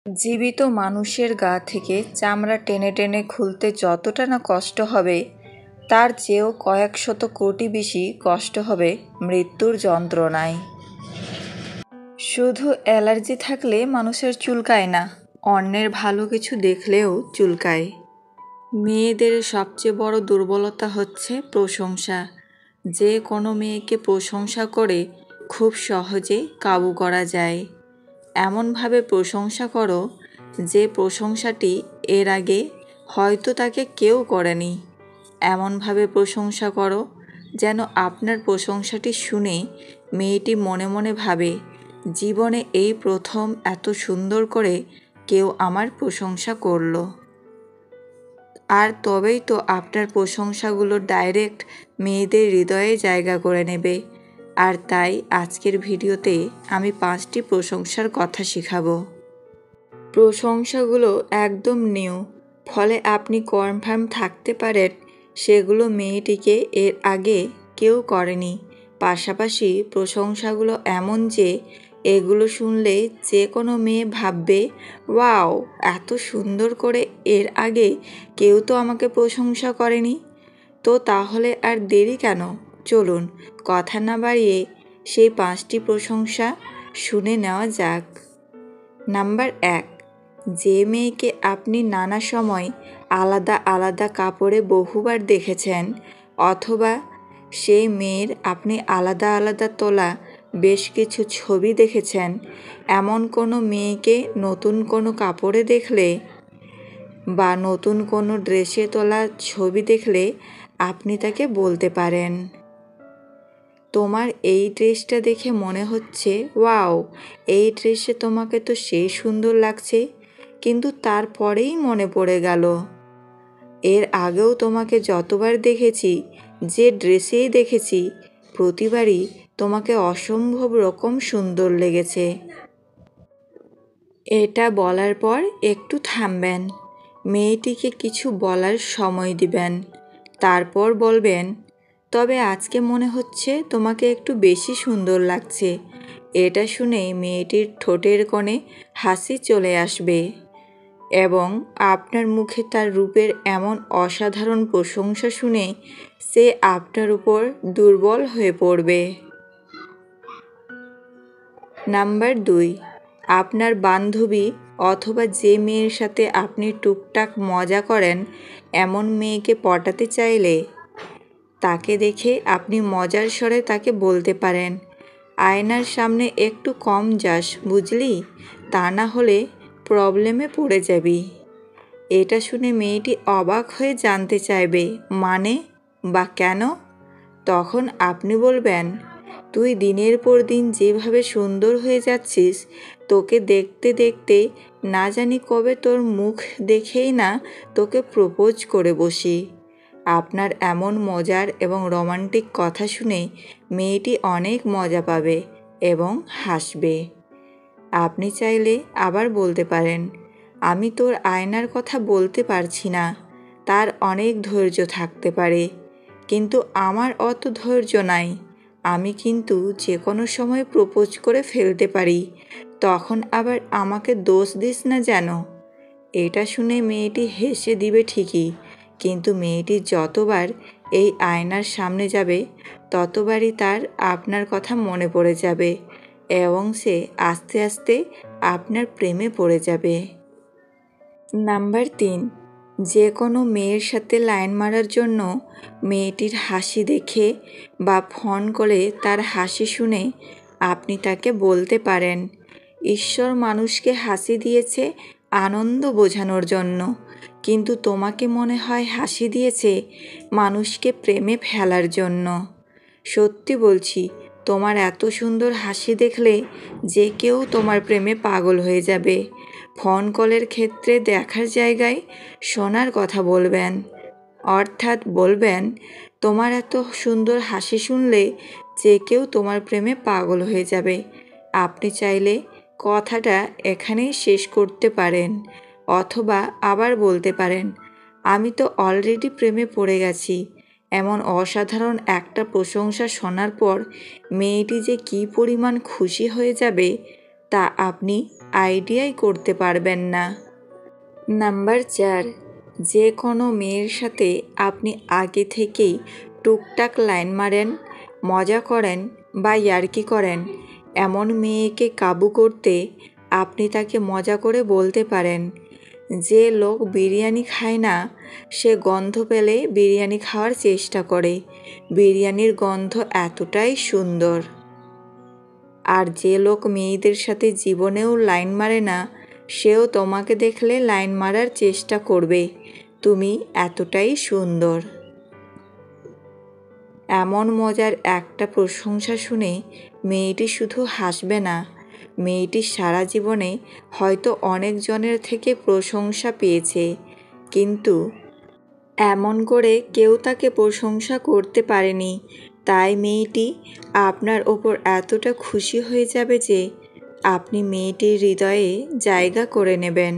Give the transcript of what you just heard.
জীবিত মানুষের গা থেকে চামড়া টেনে টেনে খুলতে যতটা না কষ্ট হবে, তার চেয়েও কয়েক শত কোটি বেশি কষ্ট হবে মৃত্যুর যন্ত্রণায়। শুধু অ্যালার্জি থাকলে মানুষের চুলকায় না, অন্যের ভালো কিছু দেখলেও চুলকায়। মেয়েদের সবচেয়ে বড় দুর্বলতা হচ্ছে প্রশংসা। যে কোনো মেয়েকে প্রশংসা করে খুব সহজে কাবু করা যায়। এমনভাবে প্রশংসা করো যে প্রশংসাটি এর আগে হয়তো তাকে কেউ করেনি। এমনভাবে প্রশংসা করো যেন আপনার প্রশংসাটি শুনে মেয়েটি মনে মনে ভাবে, জীবনে এই প্রথম এত সুন্দর করে কেউ আমার প্রশংসা করলো। আর তবেই তো আপনার প্রশংসাগুলো ডাইরেক্ট মেয়েদের হৃদয়ে জায়গা করে নেবে। আর তাই আজকের ভিডিওতে আমি 5টি প্রশংসার কথা শেখাবো। প্রশংসাগুলো একদম নিউ, ফলে আপনি কনফার্ম থাকতে পারেন সেগুলো মেয়েটিকে এর আগে কেউ করেনি। পাশাপাশি প্রশংসাগুলো এমন যে এগুলো শুনলে যে কোনো মেয়ে ভাববে, ওয়াও, এত সুন্দর করে এর আগে কেউ তো আমাকে প্রশংসা করেনি। তো তাহলে আর দেরি কেন, চলুন কথা না বাড়িয়ে সেই 5টি প্রশংসা শুনে নেওয়া যাক। নাম্বার 1, যে মেয়েকে আপনি নানা সময় আলাদা আলাদা কাপড়ে বহুবার দেখেছেন, অথবা সেই মেয়ের আপনি আলাদা আলাদা তোলা বেশ কিছু ছবি দেখেছেন, এমন কোনো মেয়েকে নতুন কোনো কাপড়ে দেখলে বা নতুন কোনো ড্রেসে তোলা ছবি দেখলে আপনি তাকে বলতে পারেন, তোমার এই ড্রেসটা দেখে মনে হচ্ছে ওয়াও, এই ড্রেসে তোমাকে তো সেই সুন্দর লাগছে, কিন্তু তারপরেই মনে পড়ে গেল এর আগেও তোমাকে যতবার দেখেছি, যে ড্রেসেই দেখেছি, প্রতিবারই তোমাকে অসম্ভব রকম সুন্দর লেগেছে। এটা বলার পর একটু থামবেন, মেয়েটিকে কিছু বলার সময় দিবেন, তারপর বলবেন, তবে আজকে মনে হচ্ছে তোমাকে একটু বেশি সুন্দর লাগছে। এটা শুনে মেয়েটির ঠোঁটের কোণে হাসি চলে আসবে এবং আপনার মুখে তার রূপের এমন অসাধারণ প্রশংসা শুনে সে আপনার উপর দুর্বল হয়ে পড়বে। নাম্বার 2, আপনার বান্ধবী অথবা যে মেয়ের সাথে আপনি টুকটাক মজা করেন, এমন মেয়েকে পটাতে চাইলে তাকে দেখে আপনি মজার স্বরে তাকে বলতে পারেন, আয়নার সামনে একটু কম যাস বুঝলি, তা না হলে প্রবলেমে পড়ে যাবি। এটা শুনে মেয়েটি অবাক হয়ে জানতে চাইবে মানে বা কেন। তখন আপনি বলবেন, তুই দিনের পর দিন যেভাবে সুন্দর হয়ে যাচ্ছিস, তোকে দেখতে দেখতে না জানি কবে তোর মুখ দেখেই না তোকে প্রপোজ করে বসি। আপনার এমন মজার এবং রোমান্টিক কথা শুনে মেয়েটি অনেক মজা পাবে এবং হাসবে। আপনি চাইলে আবার বলতে পারেন, আমি তোর আয়নার কথা বলতে পারছি না, তার অনেক ধৈর্য থাকতে পারে, কিন্তু আমার অত ধৈর্য নাই, আমি কিন্তু যে কোনো সময় প্রপোজ করে ফেলতে পারি, তখন আবার আমাকে দোষ দিস না যেন। এটা শুনে মেয়েটি হেসে দিবে ঠিকই, কিন্তু মেয়েটি যতবার এই আয়নার সামনে যাবে ততবারই তার আপনার কথা মনে পড়ে যাবে এবং সে আস্তে আস্তে আপনার প্রেমে পড়ে যাবে। নাম্বার 3, যে কোনো মেয়ের সাথে লাইন মারার জন্য মেয়েটির হাসি দেখে বা ফোন করে তার হাসি শুনে আপনি তাকে বলতে পারেন, ঈশ্বর মানুষকে হাসি দিয়েছে আনন্দ বোঝানোর জন্য, কিন্তু তোমাকে মনে হয় হাসি দিয়েছে মানুষকে প্রেমে ফেলার জন্য। সত্যি বলছি, তোমার এত সুন্দর হাসি দেখলে যে কেউ তোমার প্রেমে পাগল হয়ে যাবে। ফোন কলের ক্ষেত্রে দেখার জায়গায় শোনার কথা বলবেন, অর্থাৎ বলবেন, তোমার এত সুন্দর হাসি শুনলে যে কেউ তোমার প্রেমে পাগল হয়ে যাবে। আপনি চাইলে কথাটা এখানেই শেষ করতে পারেন, অথবা আবার বলতে পারেন, আমি তো অলরেডি প্রেমে পড়ে গেছি। এমন অসাধারণ একটা প্রশংসা শোনার পর মেয়েটি যে কী পরিমাণ খুশি হয়ে যাবে তা আপনি আইডিয়াই করতে পারবেন না। নাম্বার 4, যে কোনো মেয়ের সাথে আপনি আগে থেকেই টুকটাক লাইন মারেন, মজা করেন বা ইয়ার্কি করেন, এমন মেয়েকে কাবু করতে আপনি তাকে মজা করে বলতে পারেন, যে লোক বিরিয়ানি খায় না সে গন্ধ পেলে বিরিয়ানি খাওয়ার চেষ্টা করে, বিরিয়ানির গন্ধ এতটাই সুন্দর। আর যে লোক মেয়েদের সাথে জীবনেও লাইন মারে না সেও তোমাকে দেখলে লাইন মারার চেষ্টা করবে, তুমি এতটাই সুন্দর। এমন মজার একটা প্রশংসা শুনে মেয়েটি শুধু হাসবে না, মেয়েটি সারা জীবনে হয়তো অনেকজনের থেকে প্রশংসা পেয়েছে, কিন্তু এমন করে কেউ তাকে প্রশংসা করতে পারেনি। তাই মেয়েটি আপনার ওপর এতটা খুশি হয়ে যাবে যে আপনি মেয়েটির হৃদয়ে জায়গা করে নেবেন।